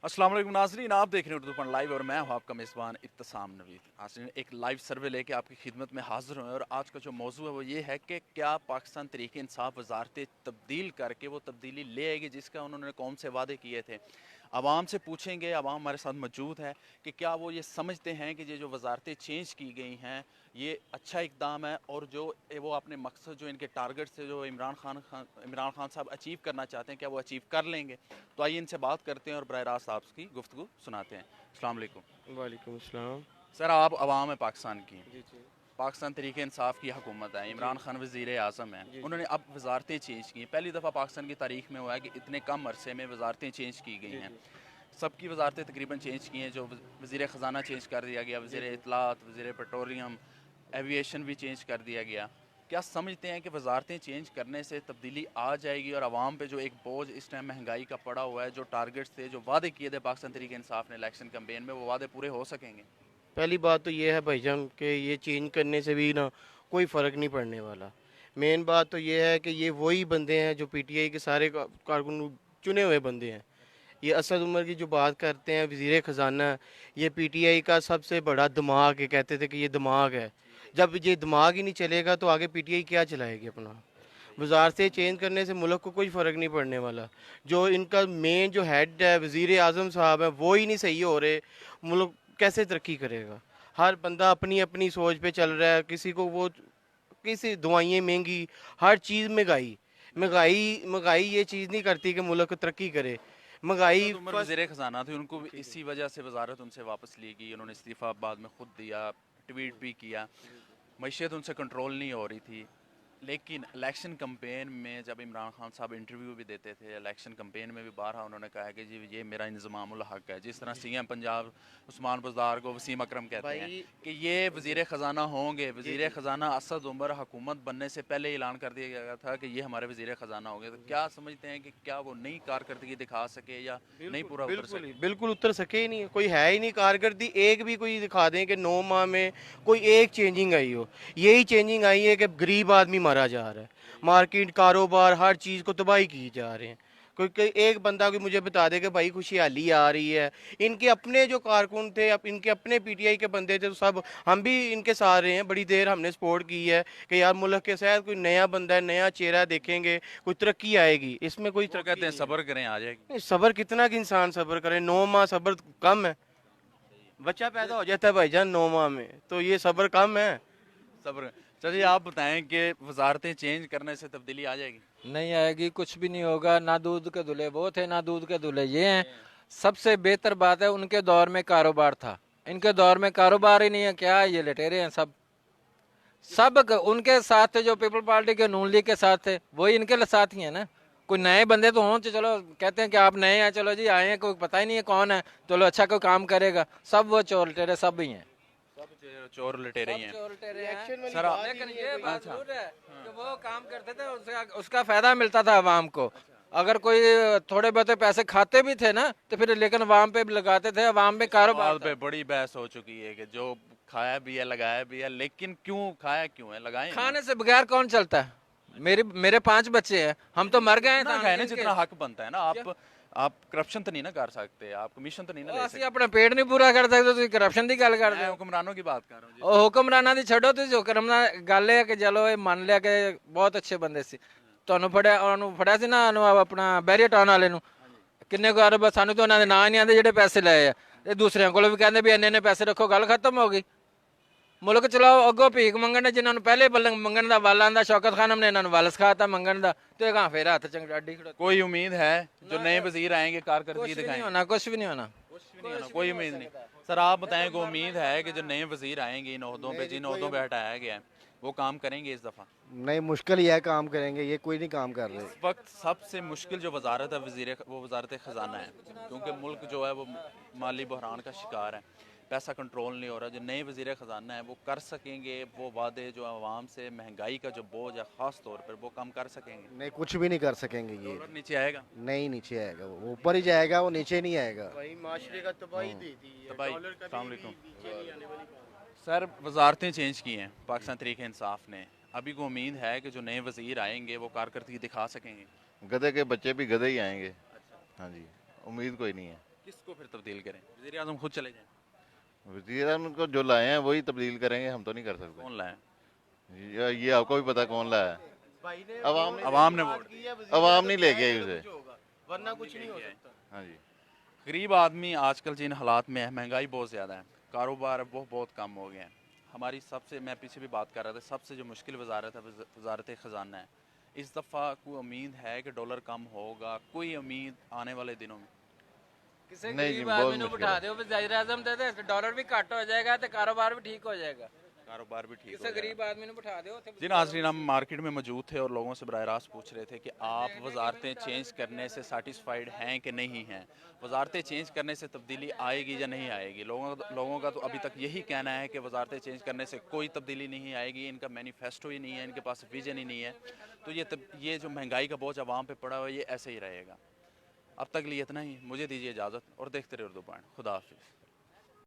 अस्सलाम वालेकुम नाज़रीन, आप देख रहे हैं उर्दू फन लाइव और मैं हूं आपका मेज़बान इब्तिसाम नवीद। नाज़रीन, एक लाइव सर्वे लेके आपकी खिदमत में हाज़िर हुए और आज का जो मौजू है वो ये है कि क्या पाकिस्तान तहरीक इंसाफ वज़ारतें तब्दील करके वो तब्दीली ले आएगी जिसका उन्होंने कौम से वादे किए थे। आवाम से पूछेंगे, आवाम हमारे साथ मौजूद है कि क्या वो ये समझते हैं कि ये जो वज़ारतें चेंज की गई हैं ये अच्छा इकदाम है और जो वो अपने मकसद जो इनके टारगेट से जो इमरान खान साहब अचीव करना चाहते हैं क्या वो अचीव कर लेंगे। तो आइए इनसे बात करते हैं और बरह रास्त आपकी गुफ्तगू सुनाते हैं। अस्सलाम वालेकुम। वालेकुम अस्सलाम। सर, आप अवाम है पाकिस्तान की, जी जी। पाकिस्तान तहरीक इंसाफ की हुकूमत है, जी इमरान खान वज़ीर आज़म है, जी जी। उन्होंने अब वज़ारतें चेंज की हैं। पहली दफ़ा पाकिस्तान की तारीख में हुआ है कि इतने कम अरसे में वज़ारतें चेंज की गई जी हैं। जी। सबकी वज़ारतें तकरीबन चेंज की हैं, जो वज़ीर ख़जाना चेंज कर दिया गया, जी वज़ीर जी। इत्तलात, वज़ीर पेट्रोलियम, एविएशन भी चेंज कर दिया गया। क्या समझते हैं कि वज़ारतें चेंज करने से तब्दीली आ जाएगी और आवाम पे जो एक बोझ इस टाइम महंगाई का पड़ा हुआ है, जो टारगेट्स थे, जो वादे किए थे पाकिस्तान तहरीक इंसाफ ने इलेक्शन कैंपेन में, वो वादे पूरे हो सकेंगे? पहली बात तो ये है भाईजान कि ये चेंज करने से भी ना कोई फ़र्क नहीं पड़ने वाला। मेन बात तो ये है कि ये वही बंदे हैं जो पीटीआई के सारे कारकुन चुने हुए बंदे हैं। ये असद उमर की जो बात करते हैं वज़ीर ख़जाना, ये पीटीआई का सबसे बड़ा दिमाग है, कहते थे कि ये दिमाग है। जब ये दिमाग ही नहीं चलेगा तो आगे पीटीआई क्या चलाएगी अपना। वजारतें चेंज करने से मुल्क को कोई फ़र्क नहीं पड़ने वाला। जो इनका मेन जो हेड है वज़ीर आज़म साहब है वो ही नहीं सही हो रहे, मुल्क कैसे तरक्की करेगा। हर बंदा अपनी अपनी सोच पे चल रहा है, किसी को वो किसी दवाइयाँ महंगी, हर चीज़ महंगाई। महंगाई महंगाई ये चीज़ नहीं करती कि मुल्क तरक्की करे। महंगाई असद उमर फर्स्ट। वज़ीर ख़जाना थे, उनको भी जी जी। इसी वजह से वज़ारत उनसे वापस ली गई, उन्होंने इस्तीफ़ा बाद में खुद दिया, ट्वीट भी किया। मैशियत उनसे कंट्रोल नहीं हो रही थी। लेकिन इलेक्शन कैंपेन में जब इमरान खान साहब इंटरव्यू भी देते थे, इलेक्शन कैंपेन में भी बारहा उन्होंने कहा है कि जी ये मेरा इंज़मामुल हक़ है। जिस तरह सीएम पंजाब उस्मान बुज़दार को वसीम अकरम कहते हैं भाई। कि ये जी वज़ीर ख़जाना होंगे। जी वज़ीर जी। ख़जाना असद उमर हुकूमत बनने से पहले ऐलान कर दिया गया था कि ये हमारे वज़ीर ख़जाना होंगे। तो क्या समझते हैं कि क्या वो नई कारकर्दगी दिखा सके या नहीं बिल्कुल पूरा उतर बिल्कुल ही सके? बिल्कुल उतर सके ही नहीं, कोई है ही नहीं कारकर्दी एक भी। कोई दिखा दें कि 9 माह में कोई एक चेंजिंग आई हो। यही चेंजिंग आई है कि गरीब आदमी मारा जा रहा है, मार्केट कारोबार हर चीज़ को तबाही की जा रहे हैं। कोई एक बंदा कोई मुझे बता दे कि भाई खुशहाली आ रही है। इनके अपने जो कारकुन थे, अब इनके अपने पीटीआई के बंदे थे, तो सब हम भी इनके साथ रहे हैं, बड़ी देर हमने सपोर्ट की है कि यार मुल्क के साथ कोई नया बंदा है, नया चेहरा देखेंगे, कोई तरक्की आएगी। इसमें कोई वो तरक्की कहते हैं नहीं है। सब्र करें आ जाएगी। नहीं, सब्र कितना कि इंसान सब्र करे, 9 माह सब्र कम है। बच्चा पैदा हो जाता है भाईजान 9 माह में, तो ये सब्र कम है। सब्र। चलिए आप बताएं कि वज़ारतें चेंज करने से तब्दीली आ जाएगी? नहीं आएगी, कुछ भी नहीं होगा। ना दूध के दूल्हे वो थे, ना दूध के दूल्हे ये हैं। सबसे बेहतर बात है उनके दौर में कारोबार था, इनके दौर में कारोबार ही नहीं है। क्या ये लटेरे हैं सब। उनके साथ थे जो पीपल पार्टी के नून लीग के साथ थे, वही इनके साथ ही है ना। कोई नए बंदे तो हों तो चलो कहते हैं कि आप नए हैं, चलो जी आए हैं, कोई पता ही नहीं है कौन है, चलो अच्छा कोई काम करेगा। सब वो चोर लटेरे सब ही हैं। सब चोर लुटेरे सब ही हैं। चोर लटेरे हैं। रिएक्शन वाली सर बात ही लेकिन नहीं है ये कोई। बात अच्छा। जरूर है कि वो काम करते थे, उसका फायदा मिलता था अवाम को। अगर कोई थोड़े बहुत पैसे खाते भी थे ना तो फिर लेकिन अवाम पे भी लगाते थे, अवाम में इस कारोबार सवाल था। पे बड़ी बहस हो चुकी है कि जो खाया भी है लगाया भी है, लेकिन क्यों खाया क्यों है, लगाए ना। खाने से बगैर कौन चलता है। मेरे 5 बच्चे हैं, हम तो मर गए उतना हैं खाए ना इनके। जितना हक बनता है ना। क्या आप करप्शन तो नहीं ना कर सकते, आप कमीशन तो नहीं ना ले ਅਸੀਂ सकते। अपना पेट नहीं पूरा कर सकते, ਤੁਸੀਂ करप्शन की गल कर मैं हो। हुक्मरानों की बात कर रहा हूँ ਉਹ ਹੁਕਮਰਾਨਾਂ ਦੀ ਛੱਡੋ, ਤੁਸੀਂ ਹੁਕਮਰਾਨ ਗੱਲ ਇਹ ਹੈ ਕਿ ਚਲੋ ਇਹ ਮੰਨ ਲਿਆ ਕਿ ਬਹੁਤ ਅੱਛੇ ਬੰਦੇ ਸੀ। ਤੁਹਾਨੂੰ ਫੜਿਆ, ਉਹਨੂੰ ਫੜਿਆ ਸੀ ਨਾ, ਉਹਨੂੰ ਆਪਣਾ ਬੈਰੀਆ ਟਾਊਨ ਵਾਲੇ ਨੂੰ। ਕਿੰਨੇ ਕੁ ਅਰਬ, ਸਾਨੂੰ ਤਾਂ ਉਹਨਾਂ ਦੇ ਨਾਂ ਨਹੀਂ ਆਉਂਦੇ ਜਿਹੜੇ ਪੈਸੇ ਲਏ ਆ। ਇਹ ਦੂਸਰਿਆਂ ਕੋਲੋਂ ਵੀ ਕਹਿੰਦੇ ਵੀ ਇੰਨੇ ਇੰਨੇ ਪੈਸੇ ਰੱਖੋ, ਗੱਲ ਖਤਮ ਹੋ ਗਈ। ਮੁਲਕ ਚਲਾਓ, ਅੱਗੋਂ ਭੀਖ ਮੰਗਣ ਨੇ ਜਿਨ੍ਹਾਂ ਨੂੰ ਪਹਿਲੇ ਬਲੰਗ ਮੰਗਣ ਦਾ ਵੱਲ ਆਂਦਾ, ਸ਼ੌਕਤ ਖਾਨਮ ਨੇ ਇਹਨਾਂ ਨੂੰ ਵੱਲ ਸਿਖਾਤਾ ਮੰਗਣ ਦਾ, ਤੇ ਇਹ ਫੇਰ ਹੱਥ ਚੰਗਾਡੀ ਖੜੋਤੇ। कोई उम्मीद है जो नए वजीर आएंगे कारकर्दगी ਕੁਛ ਵੀ ਨਹੀਂ दिखाएंगे? ਹੋਣਾ, ਕੁਛ ਵੀ नहीं होना। कुछ भी नहीं होना, कोई उम्मीद नहीं। सर आप बताएं कि उम्मीद है कि जो नए वजीर आएंगे इन ओहदों पे, नहीं जी, जिन कोई ओहदों पे हटाया गया है, वो काम करेंगे इस दफ़ा? नहीं, मुश्किल ही है काम करेंगे, ये कोई नहीं काम कर रहे। इस वक्त सबसे मुश्किल जो वजारत है वो वजारत ख़जाना है, क्योंकि मुल्क जो है वो माली बहरान का शिकार है, पैसा कंट्रोल नहीं हो रहा। जो नए वजीर ख़जाना है वो कर सकेंगे वो वादे जो आवाम से महंगाई का जो बोझ है ख़ास तौर पर वो कम कर सकेंगे? नहीं, कुछ भी नहीं कर सकेंगे ये। डॉलर नीचे आएगा? नहीं, नीचे आएगा, वो ऊपर ही जाएगा, वो नीचे नहीं आएगा। भाई माशरे का तबाही दे दी है, तबाही। डॉलर कभी अस्सलाम भी वालेकुम। नीचे नहीं आने वाली बात। सर वजारतें चेंज की हैं पाकिस्तान तहरीक इंसाफ ने, अभी को उम्मीद है कि जो नए वजीर आएंगे वो कारकर्दगी दिखा सकेंगे? गधे के बच्चे भी गधे ही आएंगे। हाँ जी, उम्मीद कोई नहीं है। किसको फिर तब्दील करें? वज़ीर आज़म खुद चले जाएं? वज़ीर आज़म को जो लाए हैं वही तब्दील करेंगे, हम तो नहीं कर सकते। कौन लाए? ये आपको भी पता कौन लाया है? अवाम ने वोट दिया। अवाम नहीं लेके आई उसे। वरना कुछ नहीं हो सकता। हाँ जी। गरीब आदमी आजकल जिन हालात में है, महंगाई बहुत ज़्यादा है, कारोबार वो बहुत कम हो गए हैं। हमारी सबसे, मैं पीछे भी बात कर रहा था, सबसे जो मुश्किल वजारत है वजारत ख़जाना है। इस दफ़ा कोई उम्मीद है कि डॉलर कम होगा? कोई उम्मीद आने वाले दिनों में? किसी नहीं जी, गरीब बहुत आदमी ਨੂੰ मुश्किल ਬਿਠਾ है। ਦਿਓ ਵਜ਼ੀਰ ਆਜ਼ਮ ਦੇ ਤੇ ਡਾਲਰ ਵੀ ਘੱਟ ਹੋ ਜਾਏਗਾ ਤੇ ਕਾਰੋਬਾਰ ਵੀ ਠੀਕ ਹੋ ਜਾਏਗਾ कारोबार भी ठीक हो ਕਿਸੇ जाएगा। गरीब आदमी ਨੂੰ ਬਿਠਾ ਦਿਓ ਉੱਥੇ जी नाज़रीन, हम मार्केट में मौजूद थे और लोगों से बराह रास्त पूछ रहे थे कि आप वजारतें चेंज करने से सेटिस्फाइड हैं कि नहीं हैं? वजारतें चेंज करने से तब्दीली आएगी या नहीं आएगी? लोगों का तो अभी तक यही कहना है कि वजारतें चेंज करने से कोई तब्दीली नहीं आएगी, इनका मैनिफेस्टो ही नहीं है, इनके पास विजन ही नहीं है। तो ये जो महंगाई का बोझ आवाम पे पड़ा हुआ है, ये ऐसे ही रहेगा। अब तक लिए इतना ही, मुझे दीजिए इजाज़त और देखते रहे उर्दू पॉइंट। खुदा हाफिज़।